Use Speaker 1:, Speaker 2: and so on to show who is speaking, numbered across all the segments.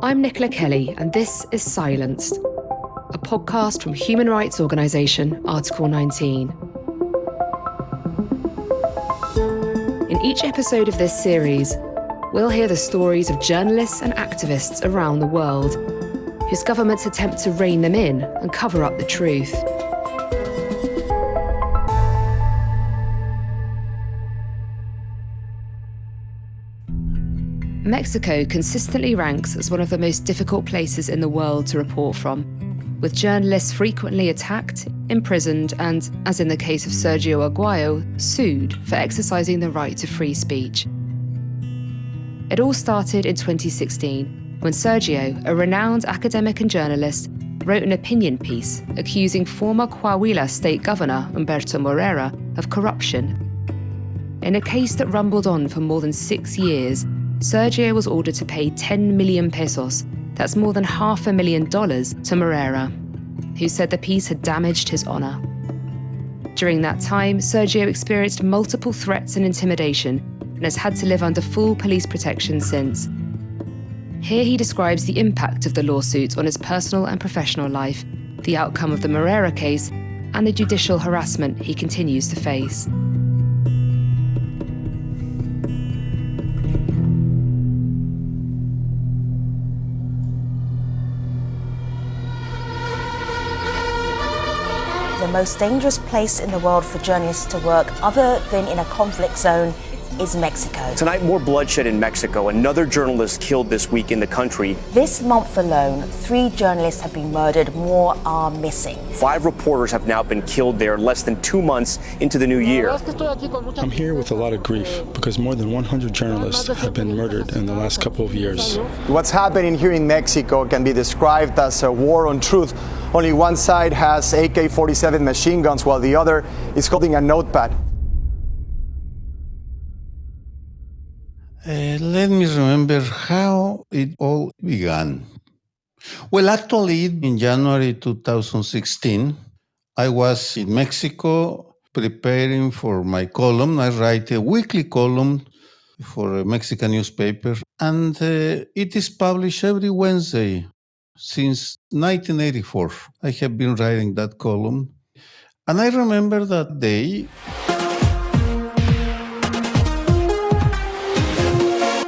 Speaker 1: I'm Nicola Kelly, and this is Silenced, a podcast from human rights organisation Article 19. In each episode of this series, we'll hear the stories of journalists and activists around the world whose governments attempt to rein them in and cover up the truth. Mexico consistently ranks as one of the most difficult places in the world to report from, with journalists frequently attacked, imprisoned, and, as in the case of Sergio Aguayo, sued for exercising the right to free speech. It all started in 2016, when Sergio, a renowned academic and journalist, wrote an opinion piece accusing former Coahuila state governor Humberto Moreira of corruption. In a case that rumbled on for more than 6 years, Sergio was ordered to pay 10 million pesos, that's more than $500,000, to Moreira, who said the piece had damaged his honour. During that time, Sergio experienced multiple threats and intimidation and has had to live under full police protection since. Here he describes the impact of the lawsuit on his personal and professional life, the outcome of the Moreira case, and the judicial harassment he continues to face.
Speaker 2: The most dangerous place in the world for journalists to work, other than in a conflict zone, is Mexico.
Speaker 3: Tonight, more bloodshed in Mexico. Another journalist killed this week in the country.
Speaker 2: This month alone, 3 journalists have been murdered, more are missing.
Speaker 3: 5 reporters have now been killed there less than 2 months into the new year.
Speaker 4: I'm here with a lot of grief because more than 100 journalists have been murdered in the last couple of years.
Speaker 5: What's happening here in Mexico can be described as a war on truth. Only one side has AK-47 machine guns while the other is holding a notepad.
Speaker 6: Let me remember how it all began. Well, actually, in January 2016, I was in Mexico preparing for my column. I write a weekly column for a Mexican newspaper, and it is published every Wednesday since 1984. I have been writing that column. And I remember that day.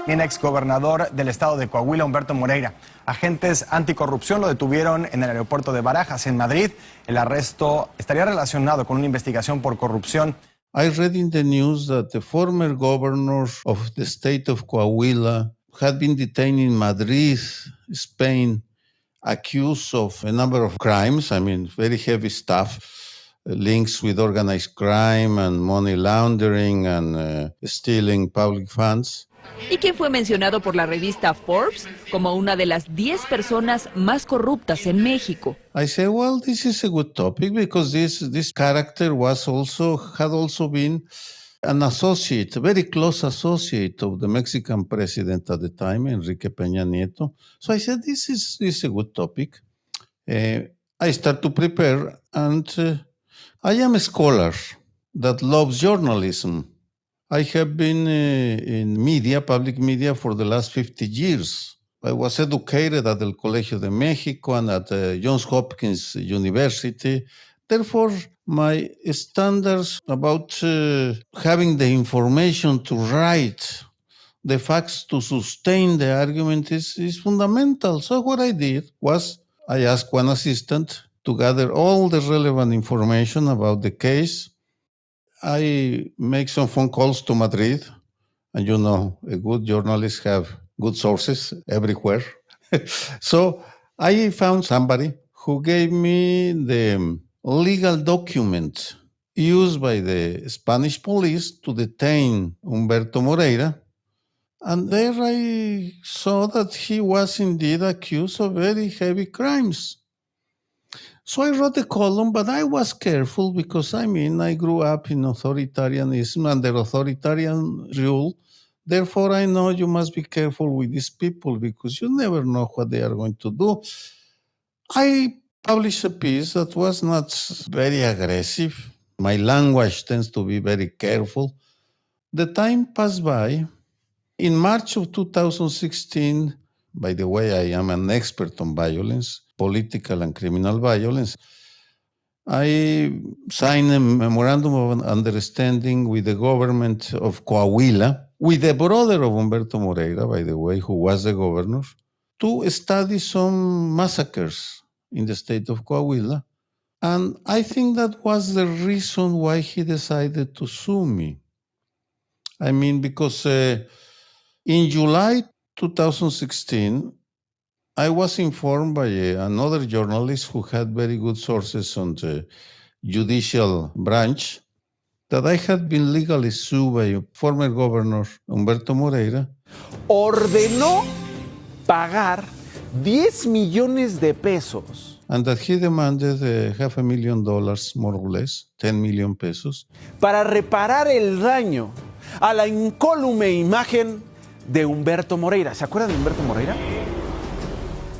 Speaker 5: El exgobernador del estado de Coahuila, Humberto Moreira. Agentes anticorrupción lo detuvieron en el aeropuerto de Barajas, en Madrid. El arresto estaría relacionado con una investigación por corrupción.
Speaker 6: I read in the news that the former governor of the state of Coahuila had been detained in Madrid, Spain, accused of a number of crimes, very heavy stuff, links with organized crime and money laundering and stealing public funds.
Speaker 7: Y quien fue mencionado por la revista Forbes como una de las 10 personas más corruptas en México.
Speaker 6: I say, well, this is a good topic because this character had also been an associate, a very close associate of the Mexican president at the time, Enrique Peña Nieto. So I said, this is a good topic. I start to prepare, and I am a scholar that loves journalism. I have been in media, public media, for the last 50 years. I was educated at El Colegio de Mexico and at Johns Hopkins University. Therefore, my standards about having the information to write, the facts to sustain the argument is fundamental. So what I did was I asked one assistant to gather all the relevant information about the case. I make some phone calls to Madrid, and a good journalist have good sources everywhere. So I found somebody who gave me the legal document used by the Spanish police to detain Humberto Moreira. And there I saw that he was indeed accused of very heavy crimes. So I wrote a column, but I was careful because, I grew up in authoritarianism, under authoritarian rule. Therefore, I know you must be careful with these people because you never know what they are going to do. I published a piece that was not very aggressive. My language tends to be very careful. The time passed by. In March of 2016, By the way, I am an expert on violence, political and criminal violence. I signed a memorandum of understanding with the government of Coahuila, with the brother of Humberto Moreira, by the way, who was the governor, to study some massacres in the state of Coahuila. And I think that was the reason why he decided to sue me. I mean, because in July 2016, I was informed by another journalist who had very good sources on the judicial branch that I had been legally sued by former governor Humberto Moreira.
Speaker 8: Ordenó pagar 10 millones de pesos.
Speaker 6: And that he demanded $500,000, more or less, 10 million pesos.
Speaker 8: Para reparar el daño a la incólume imagen de Humberto Moreira. ¿Se acuerdan de Humberto Moreira?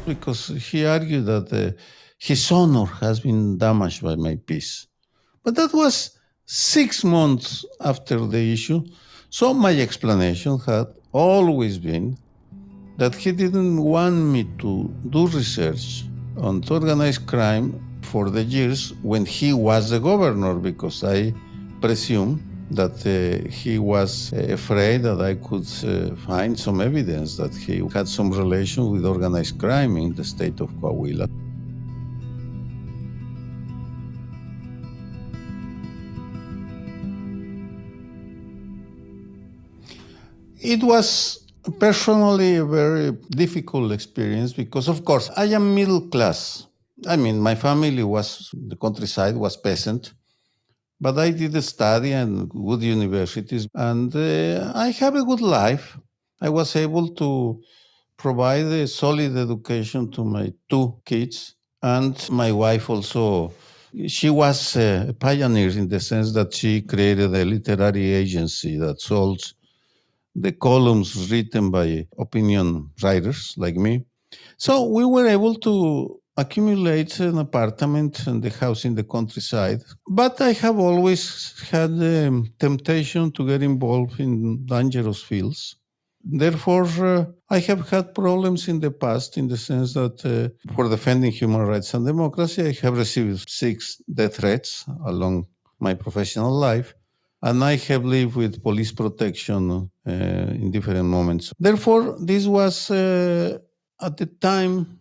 Speaker 6: Because he argued that his honor has been damaged by my piece. But that was 6 months after the issue. So my explanation had always been that he didn't want me to do research on organized crime for the years when he was the governor, because I presume that he was afraid that I could find some evidence that he had some relation with organized crime in the state of Coahuila. It was personally a very difficult experience because, of course, I am middle class. I mean, my family was, the countryside was peasant, but I did study and good universities, and I have a good life. I was able to provide a solid education to my 2 kids, and my wife also. She was a pioneer in the sense that she created a literary agency that sold the columns written by opinion writers like me. So we were able to accumulate an apartment and the house in the countryside. But I have always had the temptation to get involved in dangerous fields. Therefore, I have had problems in the past in the sense that for defending human rights and democracy, I have received 6 death threats along my professional life. And I have lived with police protection in different moments. Therefore, this was, at the time,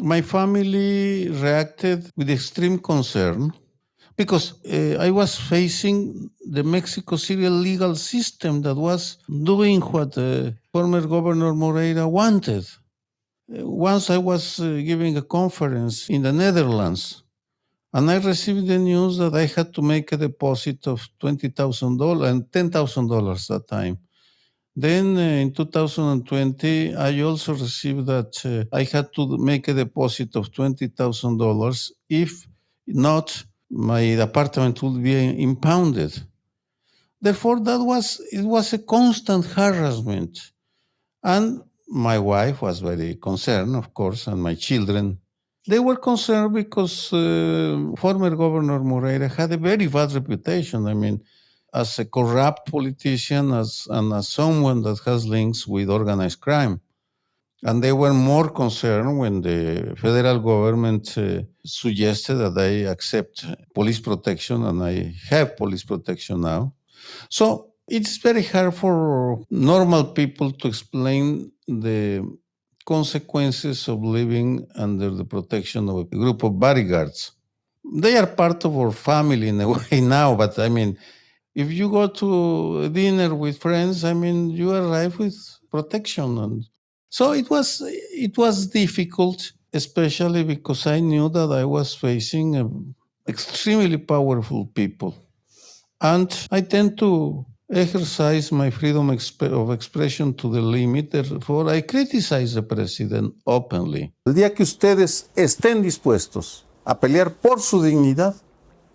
Speaker 6: my family reacted with extreme concern because I was facing the Mexico City legal system that was doing what former Governor Moreira wanted. Once I was giving a conference in the Netherlands, and I received the news that I had to make a deposit of $20,000 and $10,000 that time. Then in 2020, I also received that I had to make a deposit of $20,000. If not, my apartment would be impounded. Therefore, it was a constant harassment. And my wife was very concerned, of course, and my children. They were concerned because former Governor Moreira had a very bad reputation. I mean, as a corrupt politician and as someone that has links with organized crime. And they were more concerned when the federal government suggested that I accept police protection, and I have police protection now. So it's very hard for normal people to explain the consequences of living under the protection of a group of bodyguards. They are part of our family in a way now, but I mean, if you go to dinner with friends, I mean, you arrive with protection. And so it was difficult, especially because I knew that I was facing extremely powerful people. And I tend to exercise my freedom of expression to the limit. Therefore, I criticize the president openly. El día que ustedes estén dispuestos a pelear por su dignidad,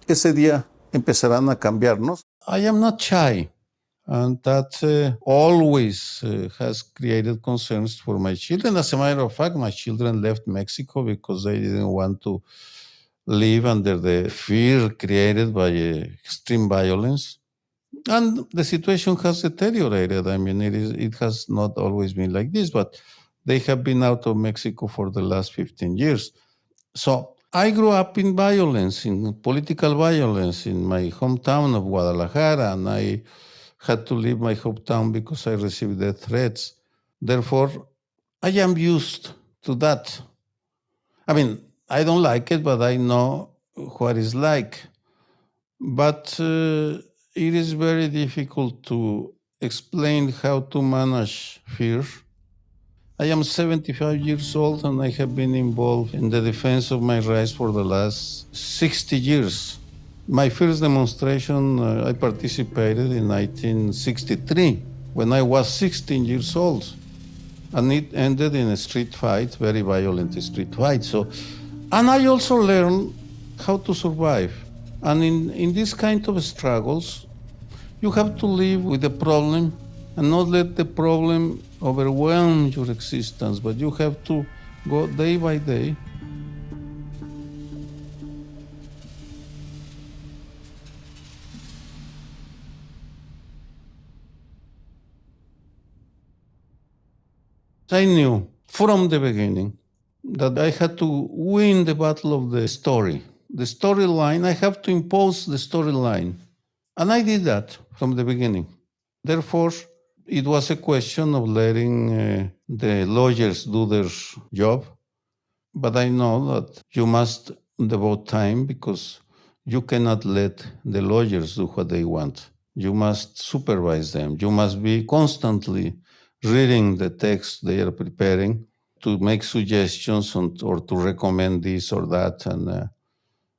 Speaker 6: ese día empezarán a cambiarnos. I am not shy, and that always has created concerns for my children. As a matter of fact, my children left Mexico because they didn't want to live under the fear created by extreme violence. And the situation has deteriorated. I mean, it has not always been like this, but They have been out of Mexico for the last 15 years. So I grew up in violence, in political violence in my hometown of Guadalajara, and I had to leave my hometown because I received death threats. Therefore, I am used to that. I mean, I don't like it, but I know what it's like. But it is very difficult to explain how to manage fear. I am 75 years old and I have been involved in the defense of my rights for the last 60 years. My first demonstration, I participated in 1963 when I was 16 years old. And it ended in a street fight, very violent street fight. And I also learned how to survive. And in this kind of struggles, you have to live with the problem and not let the problem overwhelm your existence, but you have to go day by day. I knew from the beginning that I had to win the battle of the story. The storyline, I have to impose the storyline. And I did that from the beginning. Therefore, it was a question of letting the lawyers do their job. But I know that you must devote time because you cannot let the lawyers do what they want. You must supervise them. You must be constantly reading the text they are preparing to make suggestions or to recommend this or that. And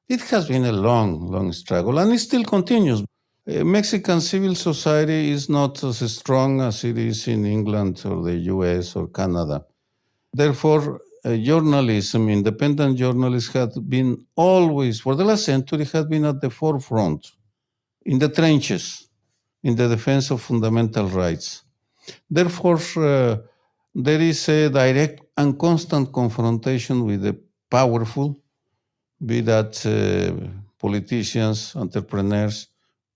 Speaker 6: it has been a long, long struggle, and it still continues. Mexican civil society is not as strong as it is in England or the US or Canada. Therefore, journalism, independent journalists have been always, for the last century, have been at the forefront, in the trenches, in the defense of fundamental rights. Therefore, there is a direct and constant confrontation with the powerful, be that politicians, entrepreneurs,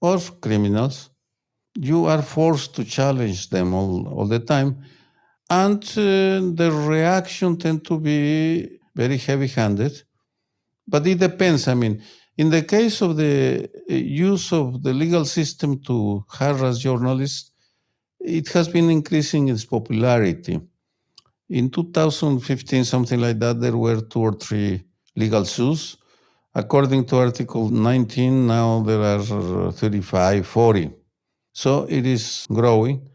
Speaker 6: or criminals. You are forced to challenge them all the time. And the reaction tends to be very heavy-handed. But it depends. I mean, in the case of the use of the legal system to harass journalists, it has been increasing its popularity. In 2015, something like that, there were 2 or 3 legal suits. According to Article 19, now there are 35, 40. So it is growing.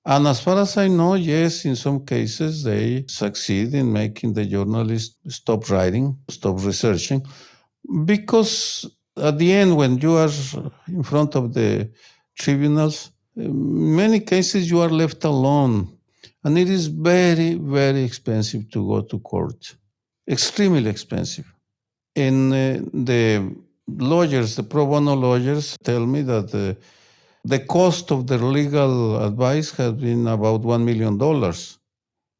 Speaker 6: And as far as I know, yes, in some cases they succeed in making the journalists stop writing, stop researching, because at the end, when you are in front of the tribunals, in many cases you are left alone. And it is very, very expensive to go to court, extremely expensive. And the lawyers, the pro bono lawyers, tell me that the cost of their legal advice has been about $1 million.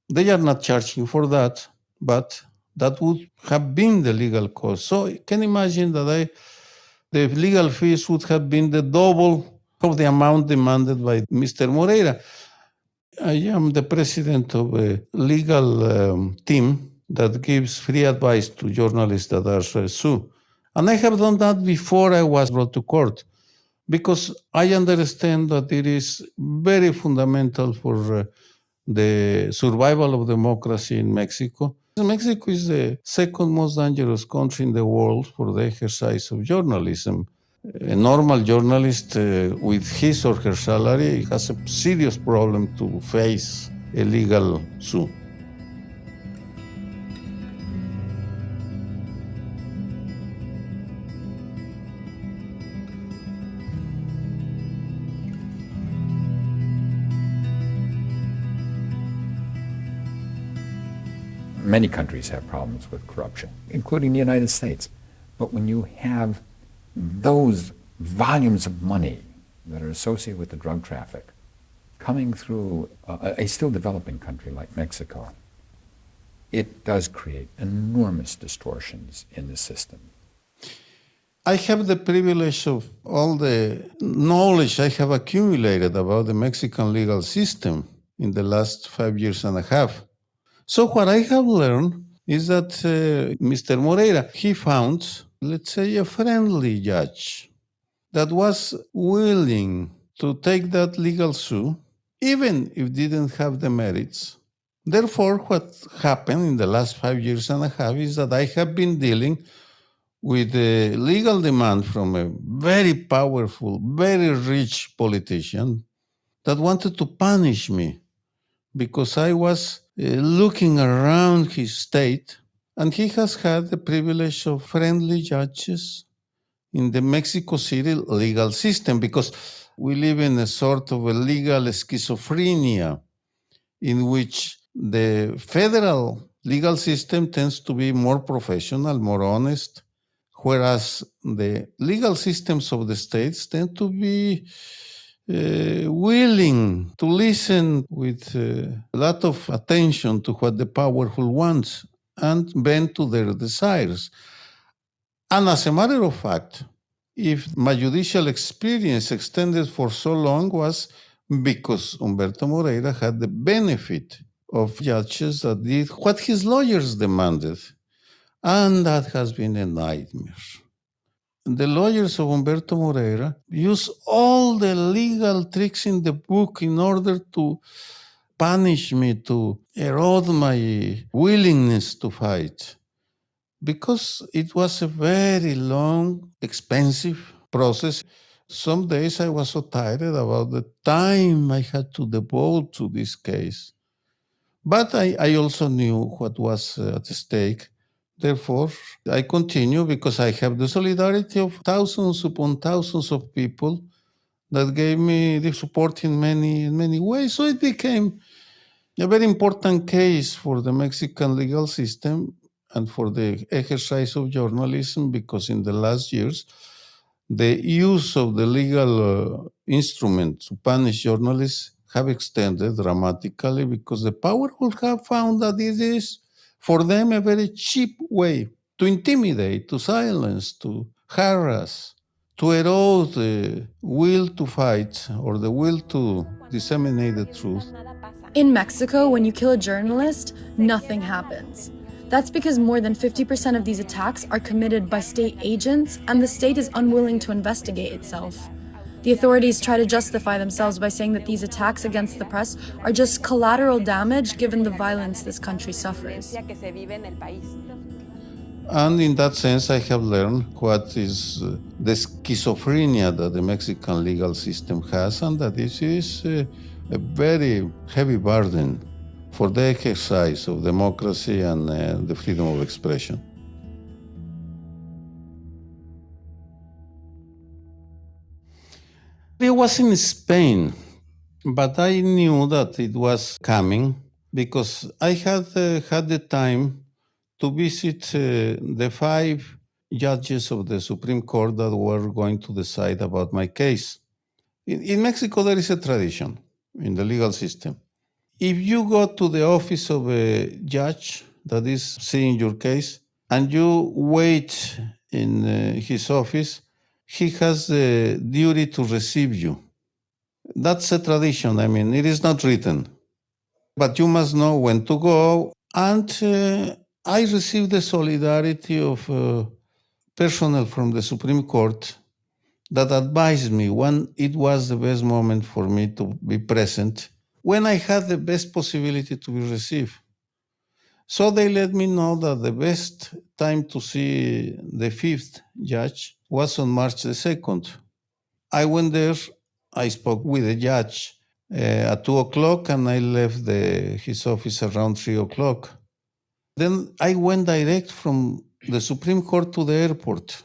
Speaker 6: They are not charging for that, but that would have been the legal cost. So you can imagine that the legal fees would have been the double of the amount demanded by Mr. Moreira. I am the president of a legal team that gives free advice to journalists that are sued. And I have done that before I was brought to court, because I understand that it is very fundamental for the survival of democracy in Mexico. Mexico is the second most dangerous country in the world for the exercise of journalism. A normal journalist with his or her salary has a serious problem to face a legal suit.
Speaker 9: Many countries have problems with corruption, including the United States. But when you have those volumes of money that are associated with the drug traffic coming through a still developing country like Mexico, it does create enormous distortions in the system.
Speaker 6: I have the privilege of all the knowledge I have accumulated about the Mexican legal system in the last 5 years and a half. So what I have learned is that Mr. Moreira, he found, let's say, a friendly judge that was willing to take that legal suit, even if didn't have the merits. Therefore, what happened in the last 5 years and a half is that I have been dealing with a legal demand from a very powerful, very rich politician that wanted to punish me because I was looking around his state, and he has had the privilege of friendly judges in the Mexico City legal system because we live in a sort of a legal schizophrenia in which the federal legal system tends to be more professional, more honest, whereas the legal systems of the states tend to be willing to listen with a lot of attention to what the powerful wants and bend to their desires. And as a matter of fact, if my judicial experience extended for so long was because Humberto Moreira had the benefit of judges that did what his lawyers demanded. And that has been a nightmare. The lawyers of Humberto Moreira use all the legal tricks in the book in order to punish me, to erode my willingness to fight. Because it was a very long, expensive process. Some days I was so tired about the time I had to devote to this case. But I also knew what was at stake. Therefore, I continue because I have the solidarity of thousands upon thousands of people that gave me the support in many ways. So it became a very important case for the Mexican legal system and for the exercise of journalism because in the last years, the use of the legal instrument to punish journalists have extended dramatically because the powerful have found that it is for them a very cheap way to intimidate, to silence, to harass, to erode the will to fight or the will to disseminate the truth.
Speaker 10: In Mexico, when you kill a journalist, nothing happens. That's because more than 50% of these attacks are committed by state agents, and the state is unwilling to investigate itself. The authorities try to justify themselves by saying that these attacks against the press are just collateral damage given the violence this country suffers.
Speaker 6: And in that sense, I have learned what is the schizophrenia that the Mexican legal system has, and that this is a very heavy burden for the exercise of democracy and the freedom of expression. It was in Spain, but I knew that it was coming because I had had the time to visit the 5 judges of the Supreme Court that were going to decide about my case. In Mexico, there is a tradition in the legal system. If you go to the office of a judge that is seeing your case and you wait in his office, he has the duty to receive you. That's a tradition. I mean, it is not written. But you must know when to go. And I received the solidarity of personnel from the Supreme Court that advised me when it was the best moment for me to be present, when I had the best possibility to be received. So they let me know that the best time to see the 5th judge was on March the 2nd. I went there, I spoke with the judge at 2 o'clock, and I left his office around 3 o'clock. Then I went direct from the Supreme Court to the airport.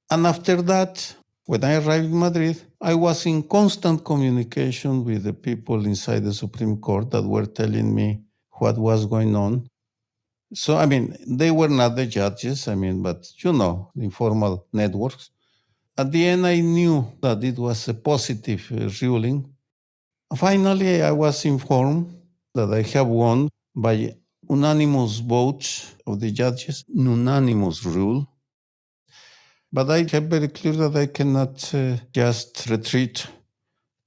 Speaker 6: And after that, when I arrived in Madrid, I was in constant communication with the people inside the Supreme Court that were telling me what was going on. So, I mean, they were not the judges, but the informal networks. At the end, I knew that it was a positive ruling. Finally, I was informed that I have won by unanimous votes of the judges, an unanimous rule. But I have very clear that I cannot just retreat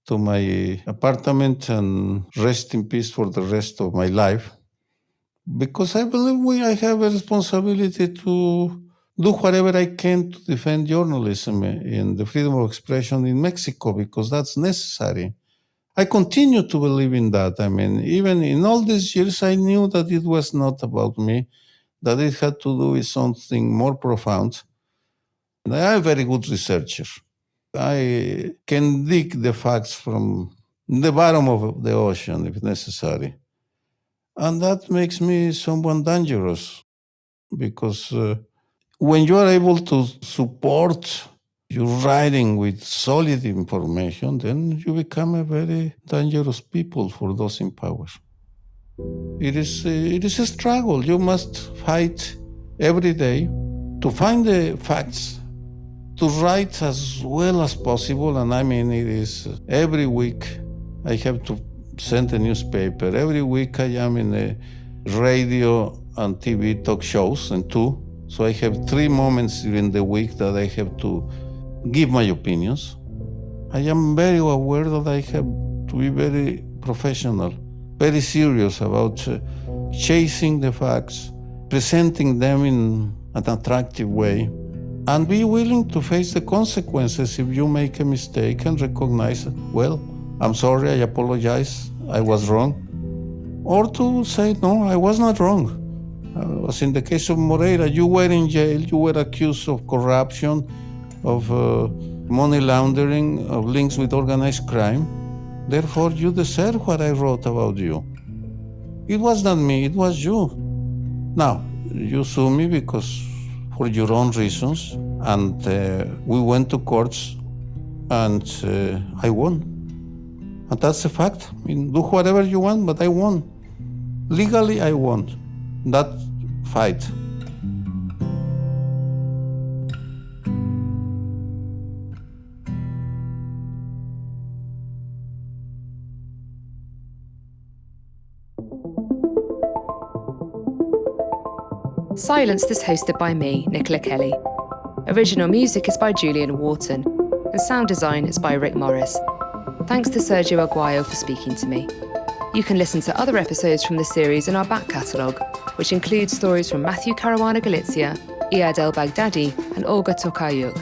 Speaker 6: to my apartment and rest in peace for the rest of my life. because I believe I have a responsibility to do whatever I can to defend journalism and the freedom of expression in Mexico, because that's necessary. I continue to believe in that. I mean, even in all these years, I knew that it was not about me, that it had to do with something more profound. And I am a very good researcher. I can dig the facts from the bottom of the ocean if necessary. And that makes me someone dangerous, because when you are able to support your writing with solid information, then you become a very dangerous people for those in power. It is a struggle. You must fight every day to find the facts, to write as well as possible. And I mean, it is every week I have to send a newspaper. Every week I am in a radio and TV talk shows, and two. So I have 3 moments during the week that I have to give my opinions. I am very aware that I have to be very professional, very serious about chasing the facts, presenting them in an attractive way, and be willing to face the consequences if you make a mistake and recognize, well, I'm sorry, I apologize, I was wrong. Or to say, no, I was not wrong. As in the case of Moreira, you were in jail, you were accused of corruption, of money laundering, of links with organized crime. Therefore, you deserve what I wrote about you. It was not me, it was you. Now, you sue me because for your own reasons, and we went to courts, and I won. And that's a fact. I mean, do whatever you want, but I won. Legally, I won that fight.
Speaker 1: Silenced is hosted by me, Nicola Kelly. Original music is by Julian Wharton, and sound design is by Rick Morris. Thanks to Sergio Aguayo for speaking to me. You can listen to other episodes from the series in our back catalogue, which includes stories from Matthew Caruana Galizia, Iyad El Baghdadi, and Olga Tokayuk.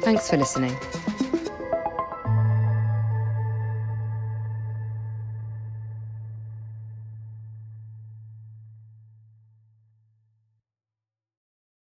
Speaker 1: Thanks for listening.